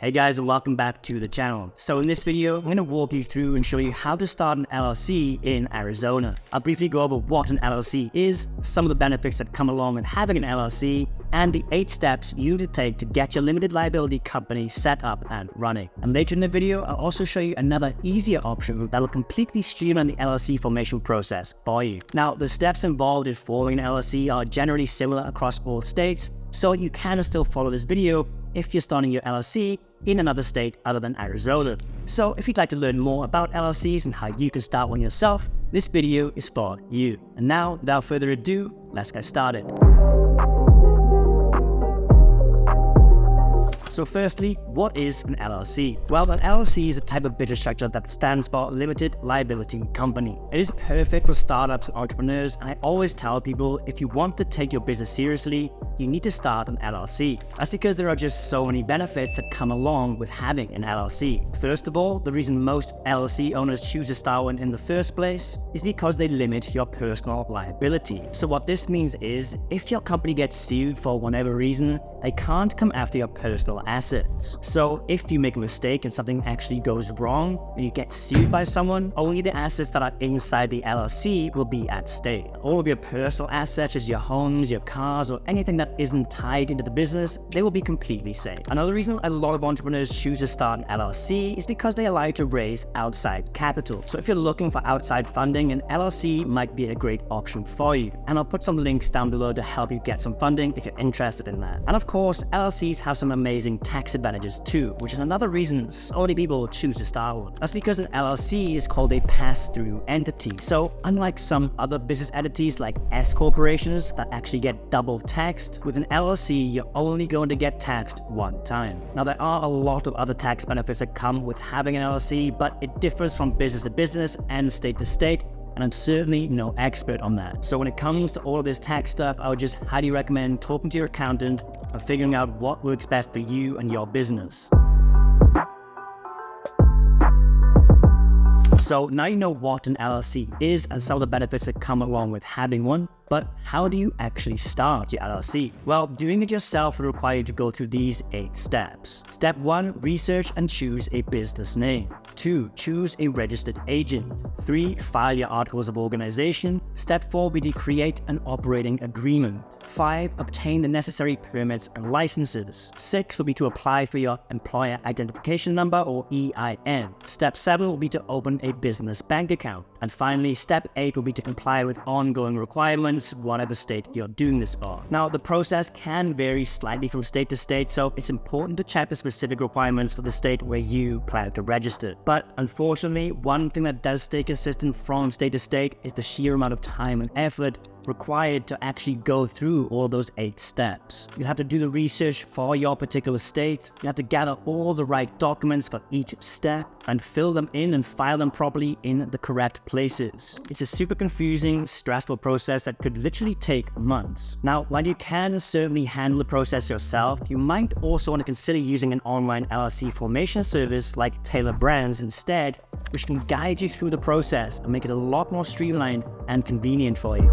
Hey guys, and welcome back to the channel. So in this video, I'm going to walk you through and show you how to start an LLC in Arizona. I'll briefly go over what an LLC is, some of the benefits that come along with having an LLC, and the 8 steps you need to take to get your limited liability company set up and running. And later in the video, I'll also show you another easier option that will completely streamline the LLC formation process for you. Now, the steps involved in forming an LLC are generally similar across all states, so you can still follow this video if you're starting your LLC in another state other than Arizona. So if you'd like to learn more about LLCs and how you can start one yourself, this video is for you. And now, without further ado, let's get started. So firstly, what is an LLC? Well, an LLC is a type of business structure that stands for Limited Liability Company. It is perfect for startups and entrepreneurs, and I always tell people if you want to take your business seriously, you need to start an LLC. That's because there are just so many benefits that come along with having an LLC. First of all, the reason most LLC owners choose to start one in the first place is because they limit your personal liability. So what this means is, if your company gets sued for whatever reason, they can't come after your personal assets. So if you make a mistake and something actually goes wrong and you get sued by someone, only the assets that are inside the LLC will be at stake. All of your personal assets, such as your homes, your cars, or anything that isn't tied into the business, they will be completely safe. Another reason a lot of entrepreneurs choose to start an LLC is because they allow you to raise outside capital. So if you're looking for outside funding, an LLC might be a great option for you. And I'll put some links down below to help you get some funding if you're interested in that. And of course, LLCs have some amazing tax advantages too, which is another reason so many people choose to start one. That's because an LLC is called a pass-through entity. So unlike some other business entities like S corporations that actually get double taxed, with an LLC, you're only going to get taxed one time. Now, there are a lot of other tax benefits that come with having an LLC, but it differs from business to business and state to state, and I'm certainly no expert on that. So when it comes to all of this tax stuff, I would just highly recommend talking to your accountant and figuring out what works best for you and your business. So now you know what an LLC is and some of the benefits that come along with having one, but how do you actually start your LLC? Well, doing it yourself will require you to go through these 8 steps. Step 1, research and choose a business name. 2, choose a registered agent. 3, file your articles of organization. Step 4 will be to create an operating agreement. 5, obtain the necessary permits and licenses. 6 will be to apply for your employer identification number or EIN. Step 7 will be to open a business bank account. And finally, step 8 will be to comply with ongoing requirements, whatever state you're doing this for. Now, the process can vary slightly from state to state, so it's important to check the specific requirements for the state where you plan to register. But unfortunately, one thing that does stay consistent from state to state is the sheer amount of time and effort required to actually go through all those 8 steps. You have to do the research for your particular state. You have to gather all the right documents for each step and fill them in and file them properly in the correct places. It's a super confusing, stressful process that could literally take months. Now, while you can certainly handle the process yourself, you might also want to consider using an online LLC formation service like Taylor Brands instead, which can guide you through the process and make it a lot more streamlined and convenient for you.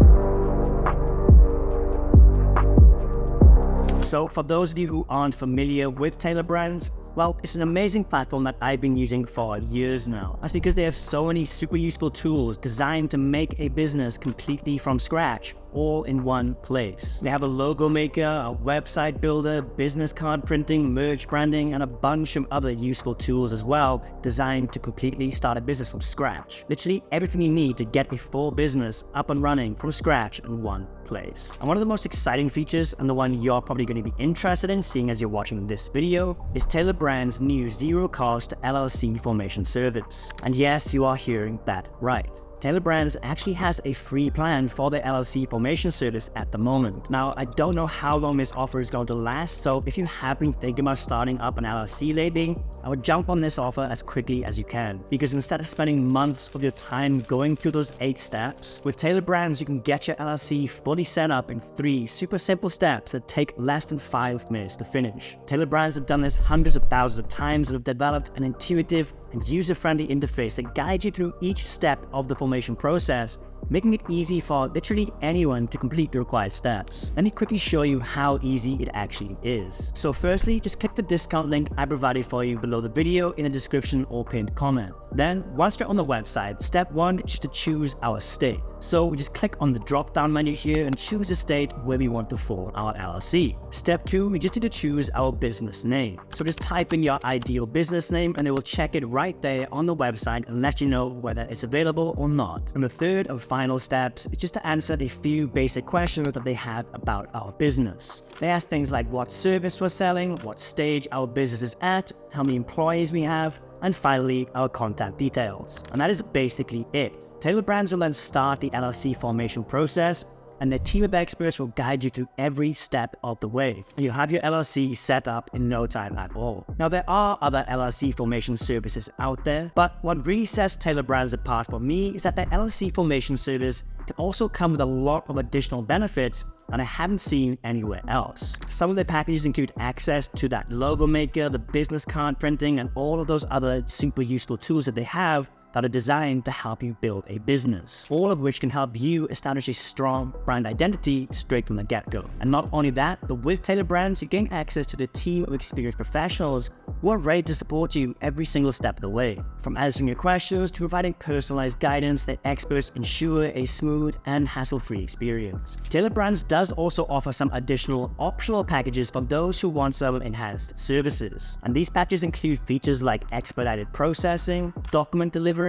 So for those of you who aren't familiar with Taylor Brands, well, it's an amazing platform that I've been using for years now. That's because they have so many super useful tools designed to make a business completely from scratch, all in one place. They have a logo maker, a website builder, business card printing, merch branding, and a bunch of other useful tools as well, designed to completely start a business from scratch. Literally everything you need to get a full business up and running from scratch in one place. And one of the most exciting features, and the one you're probably going to be interested in seeing as you're watching this video, is Taylor Brands' new zero-cost LLC formation service. And yes, you are hearing that right. Taylor Brands actually has a free plan for the LLC formation service at the moment. Now, I don't know how long this offer is going to last, so if you have been thinking about starting up an LLC lately, I would jump on this offer as quickly as you can. Because instead of spending months of your time going through those 8 steps, with Taylor Brands, you can get your LLC fully set up in 3 super simple steps that take less than 5 minutes to finish. Taylor Brands have done this hundreds of thousands of times and have developed an intuitive and user-friendly interface that guides you through each step of the formation process making it easy for literally anyone to complete the required steps. Let me quickly show you how easy it actually is. So firstly, just click the discount link I provided for you below the video in the description or pinned comment. Then once you're on the website, step 1 is just to choose our state. So we just click on the drop down menu here and choose the state where we want to form our LLC. Step 2, we just need to choose our business name. So just type in your ideal business name and they will check it right there on the website and let you know whether it's available or not. And the third and final steps is just to answer a few basic questions that they have about our business. They ask things like what service we're selling, what stage our business is at, how many employees we have, and finally our contact details. And that is basically it. Tailored Brands will then start the LLC formation process, and their team of experts will guide you through every step of the way. And you'll have your LLC set up in no time at all. Now, there are other LLC formation services out there, but what really sets Tailored Brands apart for me is that their LLC formation service can also come with a lot of additional benefits that I haven't seen anywhere else. Some of their packages include access to that logo maker, the business card printing, and all of those other super useful tools that they have that are designed to help you build a business, all of which can help you establish a strong brand identity straight from the get-go. And not only that, but with Tailored Brands, you gain access to the team of experienced professionals who are ready to support you every single step of the way. From answering your questions to providing personalized guidance, their experts ensure a smooth and hassle-free experience. Tailored Brands does also offer some additional optional packages for those who want some enhanced services. And these packages include features like expedited processing, document delivery,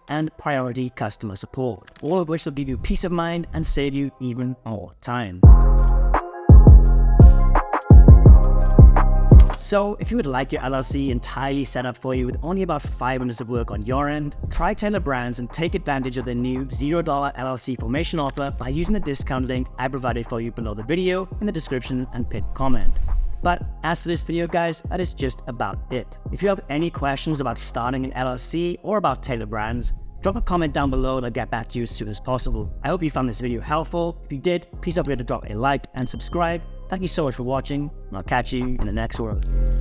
and priority customer support, all of which will give you peace of mind and save you even more time. So if you would like your LLC entirely set up for you with only about 5 minutes of work on your end, try Tailored Brands and take advantage of the new $0 LLC formation offer by using the discount link I provided for you below the video in the description and pinned comment. But as for this video, guys, that is just about it. If you have any questions about starting an LLC or about Tailored Brands, drop a comment down below and I'll get back to you as soon as possible. I hope you found this video helpful. If you did, please don't forget to drop a like and subscribe. Thank you so much for watching, and I'll catch you in the next one.